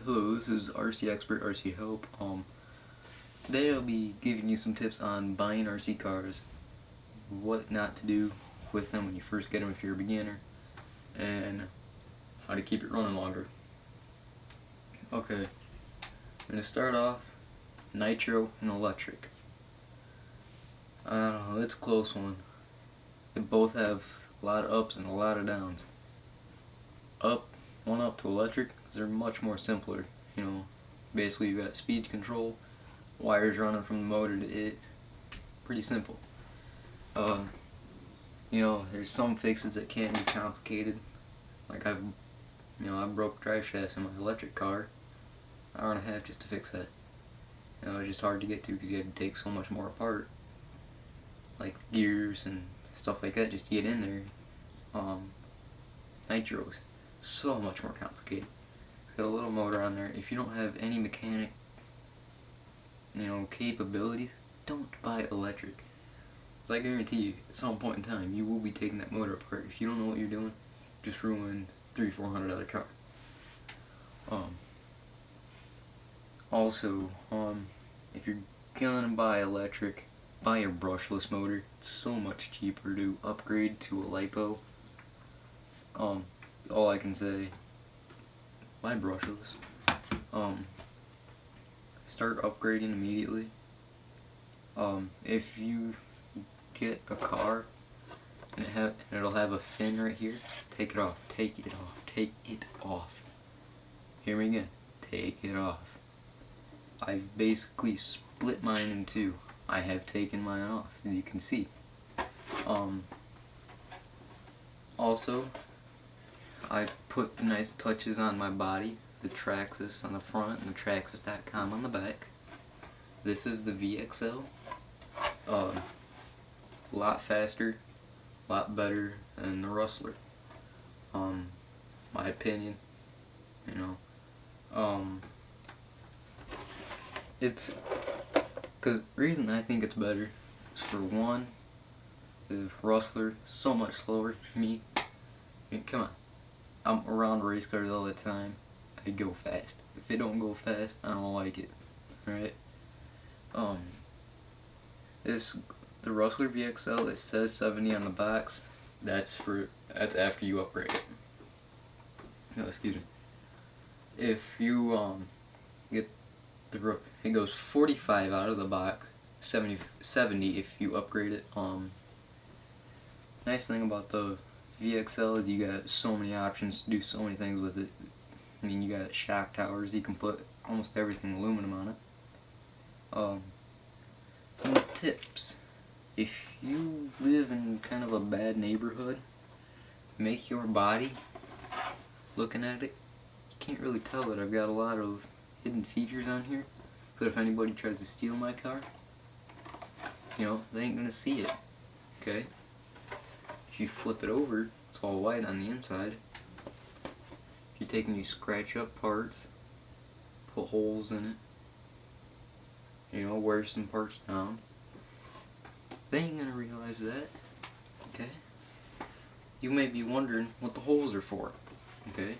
Hello, this is RC Expert, RC Help. Today I'll be giving you some tips on buying RC cars, what not to do with them when you first get them if you're a beginner, and how to keep it running longer. Okay, I'm going to start off nitro and electric. I don't know, it's a close one. They both have a lot of ups and a lot of downs. One up to electric, because they're much more simpler. Basically you got speed control, wires running from the motor to it. Pretty simple. There's some fixes that can be complicated. Like I broke drive shafts in my electric car. An hour and a half just to fix that. It's just hard to get to because you had to take so much more apart, like gears and stuff like that, just to get in there. Nitros, so much more complicated. Got a little motor on there. If you don't have any mechanic, capabilities, don't buy electric. Because I guarantee you, at some point in time, you will be taking that motor apart. If you don't know what you're doing, just ruin $300-400 car. Also, if you're gonna buy electric, buy a brushless motor. It's so much cheaper to upgrade to a LiPo. All I can say, buy brushless. Start upgrading immediately. If you get a car and it'll have a fin right here, take it off, take it off, take it off. Hear me again, take it off. I've basically split mine in two. I have taken mine off, as you can see. Also, I put the nice touches on my body, the Traxxas on the front and the Traxxas.com on the back. This is the VXL. A lot faster, a lot better than the Rustler. My opinion, it's because the reason I think it's better is, for one, the Rustler is so much slower than me. Come on. I'm around race cars all the time. I go fast. If it don't go fast, I don't like it. Alright? The Rustler VXL, it says 70 on the box. That's after you upgrade it. No, excuse me. If you get it goes 45 out of the box, 70 if you upgrade it. Nice thing about the VXL is you got so many options to do so many things with it. You got shock towers, you can put almost everything aluminum on it. Some tips. If you live in kind of a bad neighborhood, make your body, looking at it, you can't really tell that I've got a lot of hidden features on here, but if anybody tries to steal my car, they ain't gonna see it. Okay? If you flip it over, it's all white on the inside. If you take and you scratch up parts, put holes in it, wear some parts down, they ain't gonna realize that. Okay? You may be wondering what the holes are for. Okay?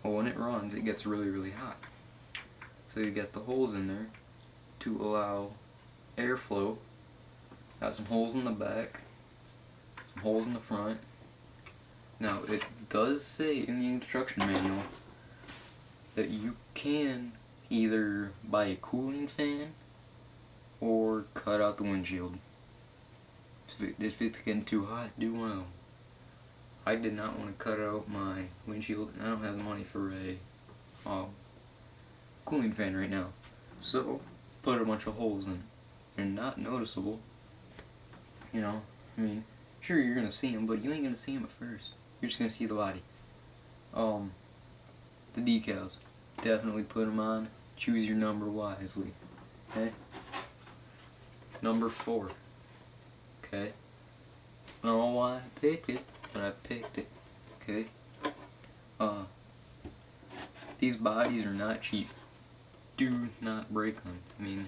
Well, when it runs, it gets really, really hot. So you get the holes in there to allow airflow. Got some holes in the back, some holes in the front. Now, it does say in the instruction manual that you can either buy a cooling fan or cut out the windshield. If it's getting too hot, do one of them. I did not want to cut out my windshield, and I don't have the money for a cooling fan right now. So, put a bunch of holes in it. They're not noticeable. Sure, you're going to see them, but you ain't going to see them at first. You're just going to see the body. The decals. Definitely put them on. Choose your number wisely. Okay? Number 4. Okay? I don't know why I picked it, but I picked it. Okay? These bodies are not cheap. Do not break them. You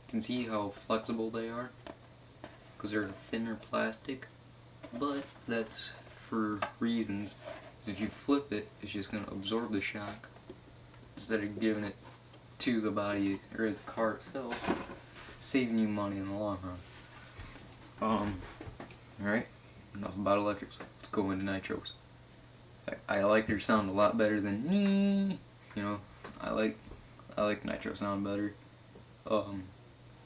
can see how flexible they are, because they're a thinner plastic, but that's for reasons. Because if you flip it, it's just going to absorb the shock, instead of giving it to the body or the car itself, saving you money in the long run. Alright, enough about electrics. Let's go into nitros. I like their sound a lot better than me. You know, I like nitro sound better.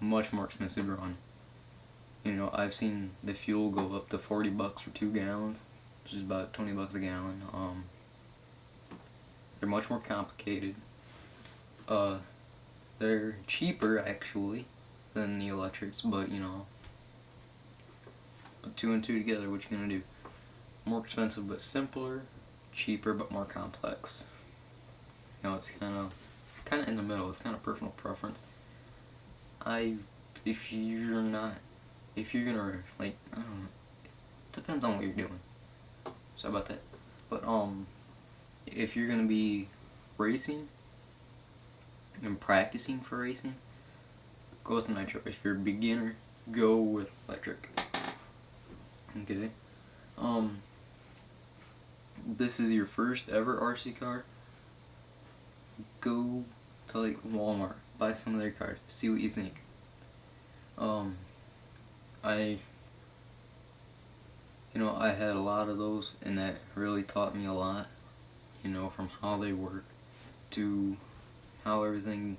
Much more expensive to run. You know, I've seen the fuel go up to $40 for 2 gallons, which is about $20 a gallon. They're much more complicated. They're cheaper actually than the electrics, but you know, put 2 and 2 together, what you gonna do? More expensive but simpler, cheaper but more complex. You know, it's kind of in the middle. It's kind of personal preference. If you're gonna, like, I don't know, it depends on what you're doing. Sorry about that. But if you're gonna be racing and practicing for racing, go with nitro. If you're a beginner, go with electric. Okay. This is your first ever RC car. Go to like Walmart, buy some of their cars, see what you think. I had a lot of those, and that really taught me a lot. You know, from how they work to how everything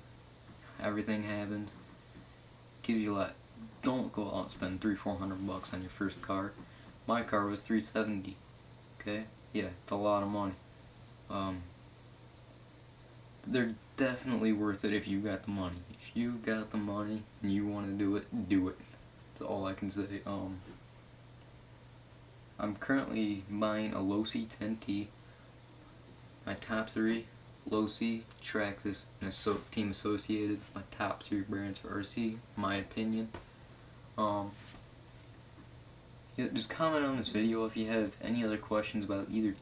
happens. Gives you a lot. Don't go out and spend $300-400 on your first car. My car was $370. Okay, yeah, it's a lot of money. They're definitely worth it if you got the money. If you got the money and you want to do it, do it. That's all I can say. I'm currently buying a Losi 10T. My top 3, Losi, Traxxas, and Team Associated. My top 3 brands for RC, my opinion. Yeah, just comment on this video if you have any other questions about either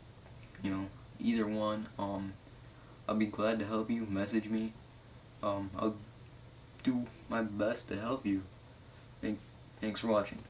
one. I'll be glad to help you. Message me. I'll do my best to help you. Thanks for watching.